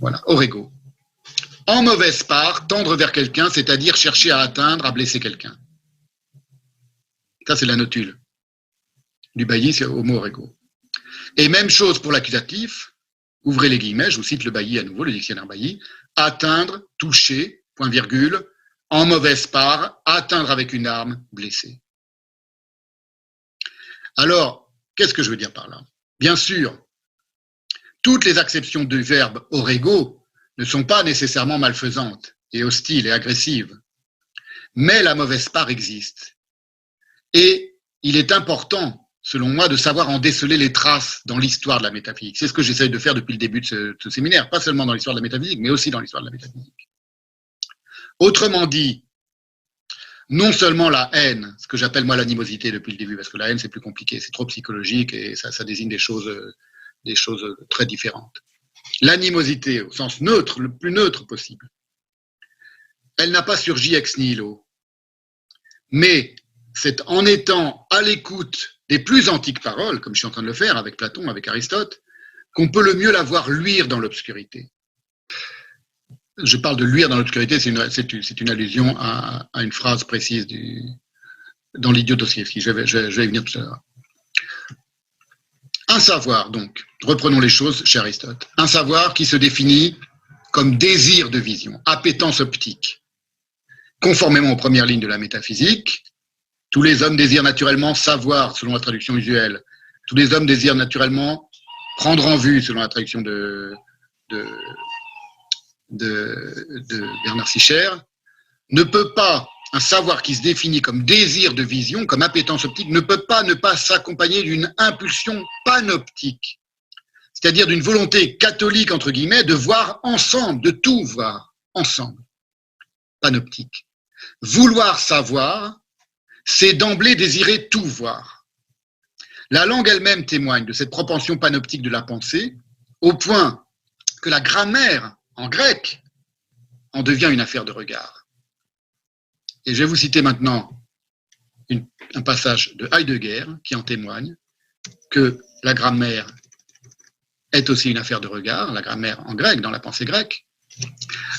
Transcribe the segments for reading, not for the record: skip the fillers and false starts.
Voilà, orego. En mauvaise part, tendre vers quelqu'un, c'est-à-dire chercher à atteindre, à blesser quelqu'un. Ça, c'est la notule du Bailly, c'est au mot orego. Et même chose pour l'accusatif, ouvrez les guillemets, je vous cite le Bailly à nouveau, le dictionnaire Bailly, atteindre, toucher, point virgule, en mauvaise part, atteindre avec une arme, blesser. Alors, qu'est-ce que je veux dire par là? Bien sûr, toutes les acceptions du verbe orego ne sont pas nécessairement malfaisantes et hostiles et agressives, mais la mauvaise part existe. Et il est important, selon moi, de savoir en déceler les traces dans l'histoire de la métaphysique. C'est ce que j'essaye de faire depuis le début de ce séminaire, pas seulement dans l'histoire de la métaphysique, mais aussi dans l'histoire de la métaphysique. Autrement dit, non seulement la haine, ce que j'appelle moi l'animosité depuis le début, parce que la haine c'est plus compliqué, c'est trop psychologique et ça désigne des choses très différentes. L'animosité, au sens neutre, le plus neutre possible, elle n'a pas surgi ex nihilo, mais c'est en étant à l'écoute des plus antiques paroles, comme je suis en train de le faire avec Platon, avec Aristote, qu'on peut le mieux la voir luire dans l'obscurité. Je parle de luire dans l'obscurité, c'est une allusion à une phrase précise dans l'idiot Dostoïevski. Je vais y venir tout à l'heure. Un savoir, donc, reprenons les choses chez Aristote. Un savoir qui se définit comme désir de vision, appétence optique. Conformément aux premières lignes de la métaphysique, tous les hommes désirent naturellement savoir, selon la traduction usuelle. Tous les hommes désirent naturellement prendre en vue, selon la traduction de Bernard Sicher. Ne peut pas, un savoir qui se définit comme désir de vision, comme appétence optique, ne peut pas ne pas s'accompagner d'une impulsion panoptique, c'est-à-dire d'une volonté catholique, entre guillemets, de voir ensemble, de tout voir ensemble. Panoptique. Vouloir savoir, c'est d'emblée désirer tout voir. La langue elle-même témoigne de cette propension panoptique de la pensée, au point que la grammaire, en grec, en devient une affaire de regard. Et je vais vous citer maintenant un passage de Heidegger qui en témoigne, que la grammaire est aussi une affaire de regard, la grammaire en grec, dans la pensée grecque.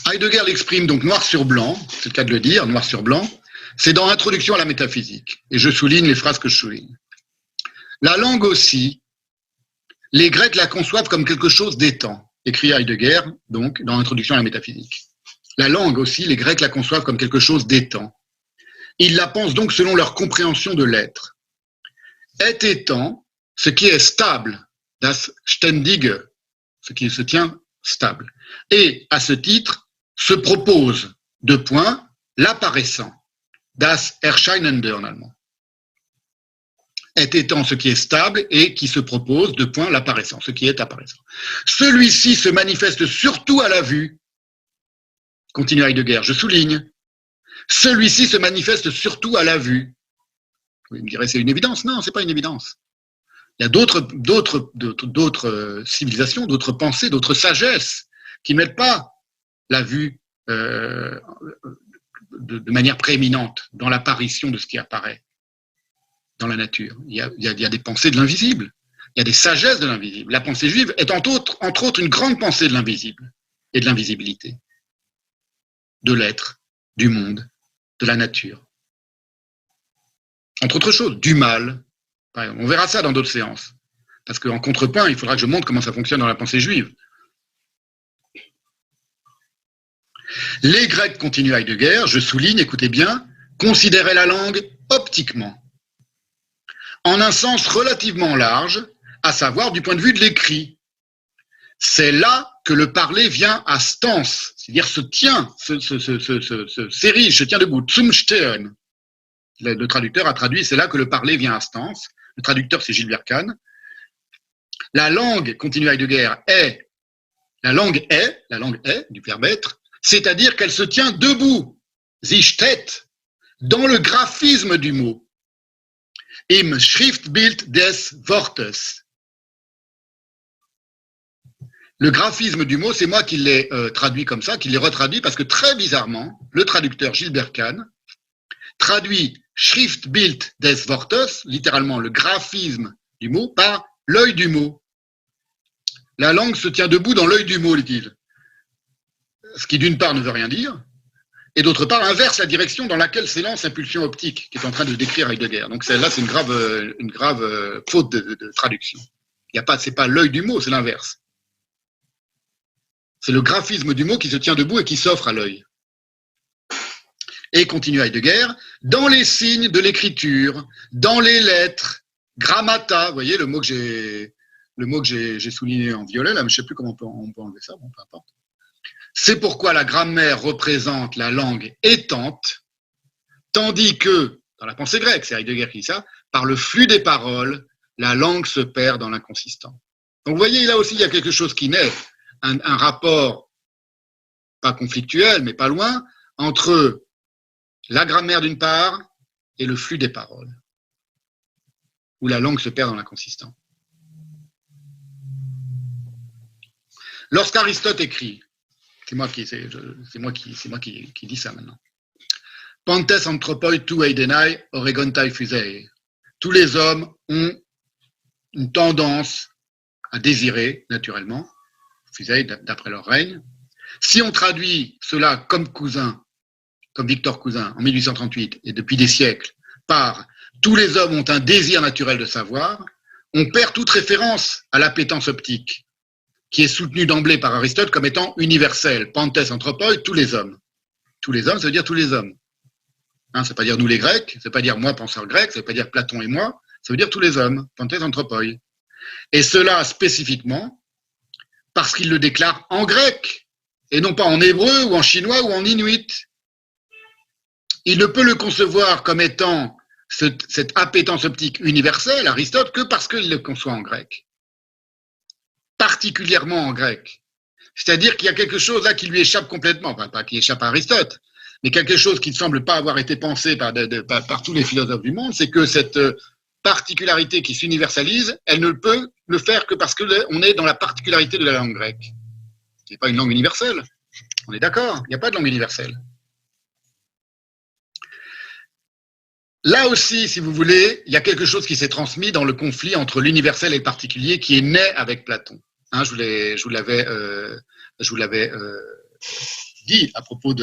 Heidegger l'exprime donc noir sur blanc, c'est le cas de le dire, noir sur blanc, c'est dans Introduction à la métaphysique, et je souligne les phrases que je souligne. La langue aussi, les Grecs la conçoivent comme quelque chose d'étant, écrit Heidegger, donc, dans Introduction à la métaphysique. La langue aussi, les Grecs la conçoivent comme quelque chose d'étant. Ils la pensent donc selon leur compréhension de l'être. Est étant ce qui est stable, das Ständige, ce qui se tient stable. Et, à ce titre, se propose, deux points, l'apparaissant, das Erscheinende en allemand. Est étant ce qui est stable et qui se propose, deux points, l'apparaissant, ce qui est apparaissant. Celui-ci se manifeste surtout à la vue, continue Heidegger, je souligne, celui-ci se manifeste surtout à la vue. Vous me direz, c'est une évidence. Non, c'est pas une évidence. Il y a d'autres civilisations, d'autres pensées, d'autres sagesses qui ne mettent pas la vue de manière prééminente dans l'apparition de ce qui apparaît dans la nature. Il y a des pensées de l'invisible, il y a des sagesses de l'invisible. La pensée juive est entre autres une grande pensée de l'invisible et de l'invisibilité, de l'être, du monde, de la nature. Entre autres choses, du mal. Par exemple, on verra ça dans d'autres séances. Parce qu'en contrepoint, il faudra que je montre comment ça fonctionne dans la pensée juive. Les Grecs, continue Heidegger, je souligne, écoutez bien, considéraient la langue optiquement, en un sens relativement large, à savoir du point de vue de l'écrit. C'est là que le parler vient à stance, c'est-à-dire se tient, s'érige, se tient debout, zum Stehen. Le traducteur a traduit, c'est là que le parler vient à stance. Le traducteur, c'est Gilbert Kahn. La langue, continue Heidegger, la langue est, du verbe être, c'est-à-dire qu'elle se tient debout, sie steht, dans le graphisme du mot, im Schriftbild des Wortes. Le graphisme du mot, c'est moi qui l'ai traduit comme ça, qui l'ai retraduit, parce que très bizarrement, le traducteur Gilbert Kahn traduit Schriftbild des Wortes, littéralement le graphisme du mot, par l'œil du mot. La langue se tient debout dans l'œil du mot, dit-il. ce qui d'une part ne veut rien dire, et d'autre part inverse la direction dans laquelle s'élance l'impulsion optique qu'est en train de décrire Heidegger. Donc celle-là, c'est une grave faute de traduction. C'est pas l'œil du mot, c'est l'inverse. C'est le graphisme du mot qui se tient debout et qui s'offre à l'œil. Et continue Heidegger, dans les signes de l'écriture, dans les lettres, grammata, vous voyez le mot que j'ai souligné en violet, là, mais je ne sais plus comment on peut enlever ça, bon, peu importe. C'est pourquoi la grammaire représente la langue étante, tandis que, dans la pensée grecque, c'est Heidegger qui dit ça, par le flux des paroles, la langue se perd dans l'inconsistant. Donc vous voyez, là aussi, il y a quelque chose qui naît, un rapport, pas conflictuel, mais pas loin, entre la grammaire d'une part et le flux des paroles, où la langue se perd dans l'inconsistant. Lorsqu'Aristote écrit, c'est moi qui dis ça maintenant. Pantes anthropoi tu eidenai oregontai fusei. Tous les hommes ont une tendance à désirer, naturellement, fusei d'après leur règne. Si on traduit cela comme Victor Cousin en 1838 et depuis des siècles, par tous les hommes ont un désir naturel de savoir, on perd toute référence à l'appétence optique, qui est soutenue d'emblée par Aristote comme étant universelle. Pantes anthropoi, tous les hommes. Tous les hommes, ça veut dire tous les hommes. Ça ne veut pas dire nous les Grecs, ça ne veut pas dire moi penseur grec, ça ne veut pas dire Platon et moi, ça veut dire tous les hommes. Pantes anthropoi. Et cela spécifiquement parce qu'il le déclare en grec, et non pas en hébreu ou en chinois ou en inuit. Il ne peut le concevoir comme étant cette appétence optique universelle, Aristote, que parce qu'il le conçoit en grec. Particulièrement en grec. C'est-à-dire qu'il y a quelque chose là qui lui échappe complètement, enfin pas qui échappe à Aristote, mais quelque chose qui ne semble pas avoir été pensé par tous les philosophes du monde, c'est que cette particularité qui s'universalise, elle ne peut le faire que parce qu'on est dans la particularité de la langue grecque. Ce n'est pas une langue universelle, on est d'accord, il n'y a pas de langue universelle. Là aussi, si vous voulez, il y a quelque chose qui s'est transmis dans le conflit entre l'universel et le particulier qui est né avec Platon. Je vous l'avais dit à propos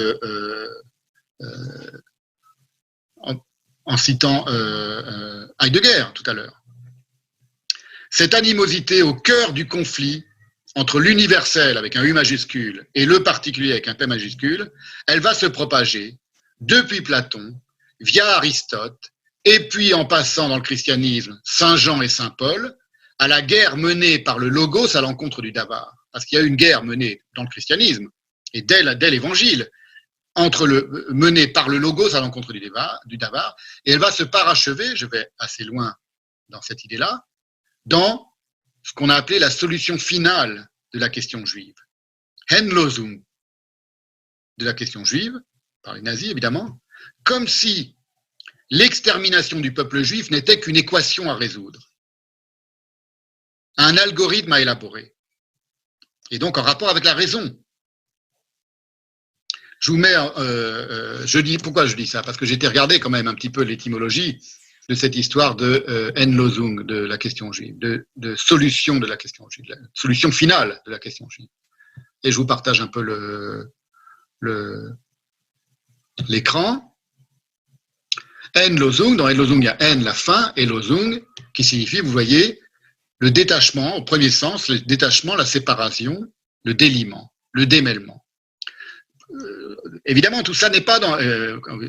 en citant Heidegger tout à l'heure. Cette animosité au cœur du conflit entre l'universel avec un U majuscule et le particulier avec un P majuscule, elle va se propager depuis Platon, via Aristote, et puis en passant dans le christianisme, Saint Jean et Saint Paul, à la guerre menée par le Logos à l'encontre du Davar. Parce qu'il y a eu une guerre menée dans le christianisme, et dès l'Évangile, menée par le Logos à l'encontre du Davar, et elle va se parachever, je vais assez loin dans cette idée-là, dans ce qu'on a appelé la solution finale de la question juive. Endlösung de la question juive, par les nazis évidemment, comme si l'extermination du peuple juif n'était qu'une équation à résoudre, un algorithme à élaborer, et donc en rapport avec la raison. Je vous mets, pourquoi je dis ça? Parce que j'ai été regarder quand même un petit peu l'étymologie de cette histoire de Endlösung de la question juive, de solution de la question juive, de la solution finale de la question juive. Et je vous partage un peu l'écran. Endlösung, dans Endlösung, il y a N, la fin, et Lösung, qui signifie, vous voyez, le détachement, au premier sens, le détachement, la séparation, le déliement, le démêlement. Évidemment, tout ça n'est pas dans...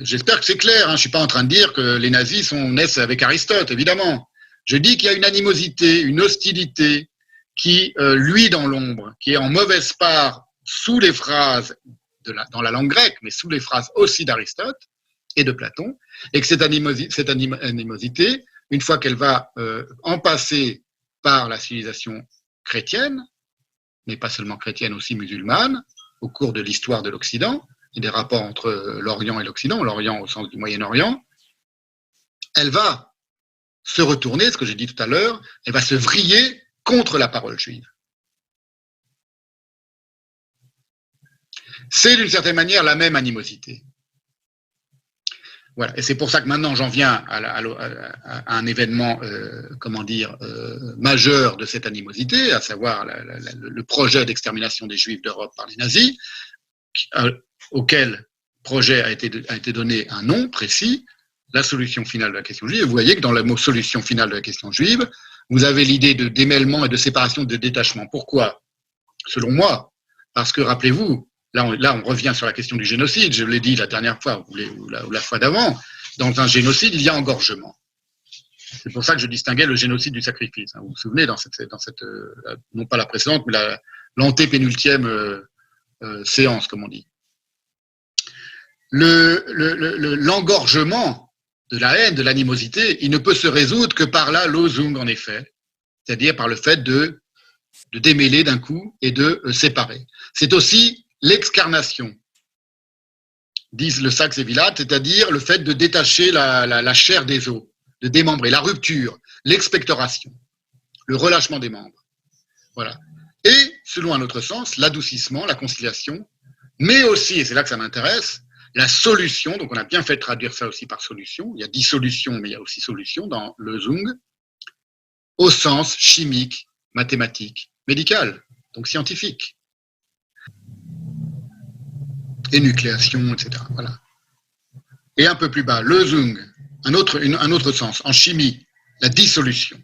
j'espère que c'est clair, je ne suis pas en train de dire que les nazis naissent avec Aristote, évidemment. Je dis qu'il y a une animosité, une hostilité qui luit dans l'ombre, qui est en mauvaise part sous les phrases dans la langue grecque, mais sous les phrases aussi d'Aristote et de Platon, et que cette animosité, une fois qu'elle va en passer par la civilisation chrétienne, mais pas seulement chrétienne, aussi musulmane, au cours de l'histoire de l'Occident, et des rapports entre l'Orient et l'Occident, l'Orient au sens du Moyen-Orient, elle va se retourner, ce que j'ai dit tout à l'heure, elle va se vriller contre la parole juive. C'est d'une certaine manière la même animosité. Voilà. Et c'est pour ça que maintenant j'en viens à un événement, majeur de cette animosité, à savoir le projet d'extermination des Juifs d'Europe par les nazis, auquel projet a été donné un nom précis, la solution finale de la question juive. Vous voyez que dans le mot solution finale de la question juive, vous avez l'idée de démêlement et de séparation, de détachement. Pourquoi? Selon moi, parce que rappelez-vous, là on revient sur la question du génocide, je l'ai dit la dernière fois ou la fois d'avant, dans un génocide, il y a engorgement. C'est pour ça que je distinguais le génocide du sacrifice. Vous vous souvenez, dans cette non pas la précédente, mais l'antépénultième séance, comme on dit. L'engorgement de la haine, de l'animosité, il ne peut se résoudre que par la Losung, en effet, c'est-à-dire par le fait de démêler d'un coup et de séparer. C'est aussi l'excarnation, disent le Sachs et Villard, c'est-à-dire le fait de détacher la chair des os, de démembrer, la rupture, l'expectoration, le relâchement des membres. Voilà. Et, selon un autre sens, l'adoucissement, la conciliation, mais aussi, et c'est là que ça m'intéresse, la solution, donc on a bien fait de traduire ça aussi par solution, il y a dissolution, mais il y a aussi solution dans le Zung, au sens chimique, mathématique, médical, donc scientifique. Et nucléation, etc. Voilà. Et un peu plus bas, le Zung, un autre sens, en chimie, la dissolution.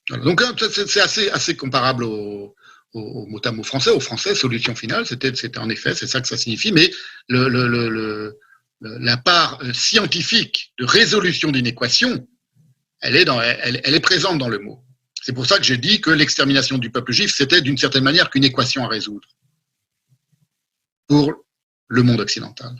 Voilà. Donc c'est assez comparable au mot à mot français, au français, solution finale, c'était en effet, c'est ça que ça signifie, mais la part scientifique de résolution d'une équation, elle est présente dans le mot. C'est pour ça que j'ai dit que l'extermination du peuple juif, c'était d'une certaine manière qu'une équation à résoudre pour le monde occidental.